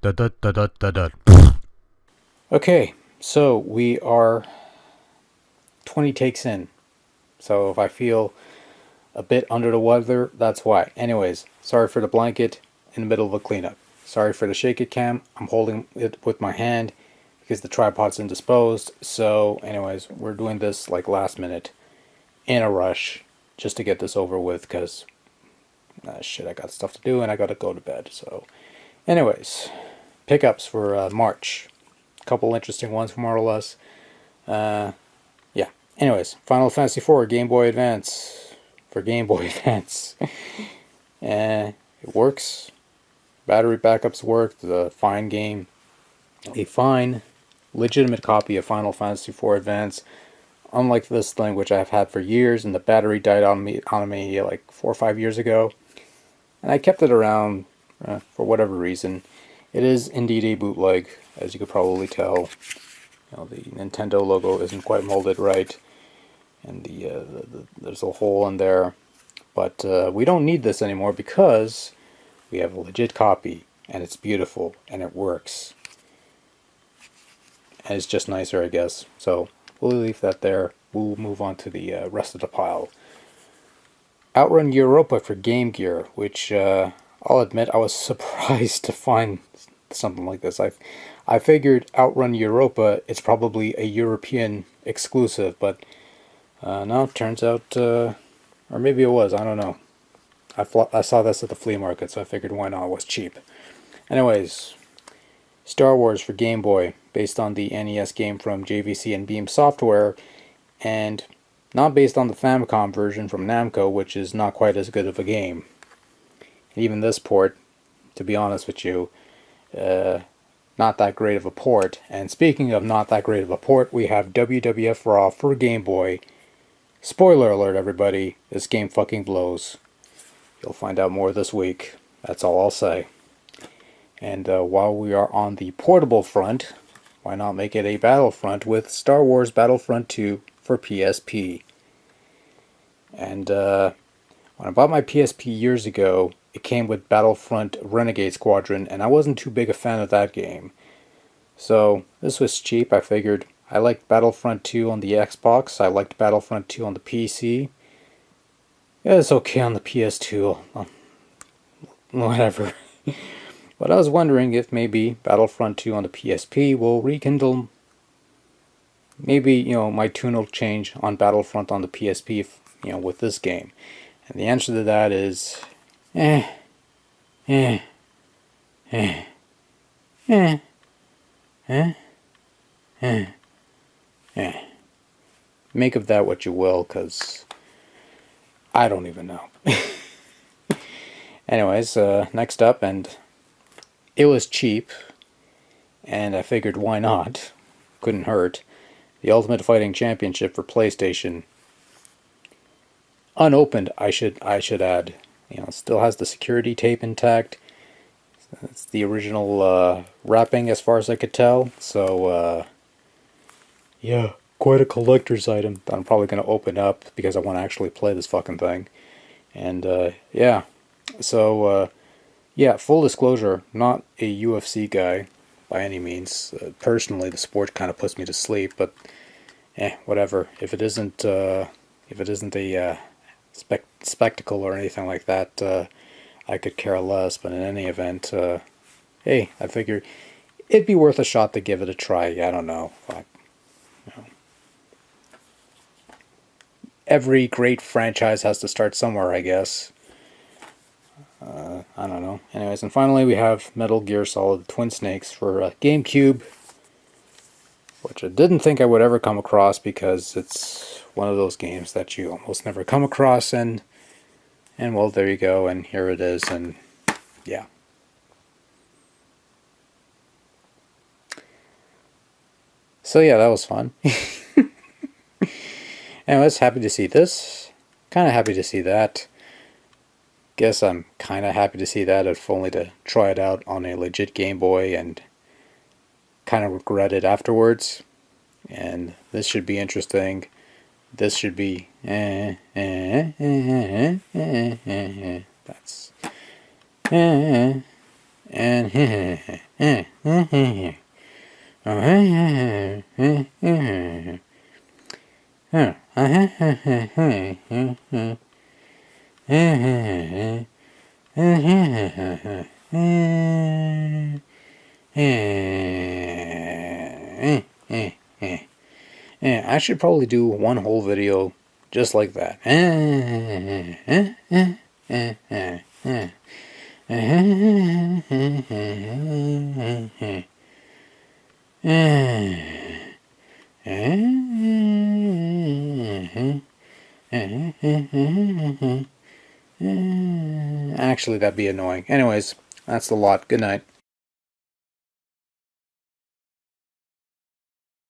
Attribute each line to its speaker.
Speaker 1: Da da da da da da.
Speaker 2: Okay, so we are 20 takes in. So if I feel a bit under the weather, that's why. Anyways, sorry for the blanket in the middle of a cleanup. Sorry for the shake it cam. I'm holding it with my hand because the tripod's indisposed. So, anyways, we're doing this like last minute in a rush just to get this over with because shit, I got stuff to do and I gotta go to bed. So, anyways, pickups for March. Couple interesting ones, more or less. Uh, yeah. Anyways, Final Fantasy IV Game Boy Advance for Game Boy Advance. It works. Battery backups work. The fine game. A fine, legitimate copy of Final Fantasy IV Advance. Unlike this thing, which I've had for years, and the battery died on me like 4 or 5 years ago, and I kept it around for whatever reason. It is indeed a bootleg, as you could probably tell. The Nintendo logo isn't quite molded right, and there's a hole in there. But we don't need this anymore because we have a legit copy, and it's beautiful, and it works. And it's just nicer, I guess. So we'll leave that there. We'll move on to the rest of the pile. Outrun Europa for Game Gear, which I'll admit I was surprised to find something like this. I figured Outrun Europa it's probably a European exclusive, but no, it turns out, or maybe it was. I don't know. I saw this at the flea market, so I figured why not? It was cheap. Anyways, Star Wars for Game Boy, based on the NES game from JVC and Beam Software, and not based on the Famicom version from Namco, which is not quite as good of a game. Even this port, to be honest with you, not that great of a port. And speaking of not that great of a port, we have WWF Raw for Game Boy. Spoiler alert, everybody, this game fucking blows. You'll find out more this week. That's all I'll say. And while we are on the portable front, why not make it a Battlefront with Star Wars Battlefront 2 for PSP? And when I bought my PSP years ago, it came with Battlefront Renegade Squadron, and I wasn't too big a fan of that game. So this was cheap. I figured I liked Battlefront 2 on the Xbox. I liked Battlefront 2 on the PC. Yeah, it's okay on the PS2. Whatever. But I was wondering if maybe Battlefront 2 on the PSP will rekindle. Maybe, my tune will change on Battlefront on the PSP, with this game. And the answer to that is, eh, eh, eh, eh, eh, eh, eh. Make of that what you will, because I don't even know. Anyways, next up, and it was cheap, and I figured why not? Couldn't hurt. The Ultimate Fighting Championship for PlayStation. Unopened, I should add. It still has the security tape intact. It's the original wrapping as far as I could tell. So, yeah, quite a collector's item that I'm probably going to open up because I want to actually play this fucking thing. And, yeah. So, yeah, full disclosure, not a UFC guy by any means. Personally, the sport kind of puts me to sleep, but whatever. If it isn't a spectacle or anything like that, I could care less. But in any event, hey, I figured it'd be worth a shot to give it a try. I don't know. Every great franchise has to start somewhere, I guess. I don't know. Anyways, and finally we have Metal Gear Solid Twin Snakes for GameCube, which I didn't think I would ever come across because it's one of those games that you almost never come across, and well, there you go, and here it is, and yeah. So yeah, that was fun. Anyways, happy to see this. Kind of happy to see that. Guess I'm kind of happy to see that, if only to try it out on a legit Game Boy and kind of regret it afterwards. And this should be interesting. This should be that's And I should probably do one whole video just like that. Actually, that'd be annoying. Anyways, that's the lot. Good night.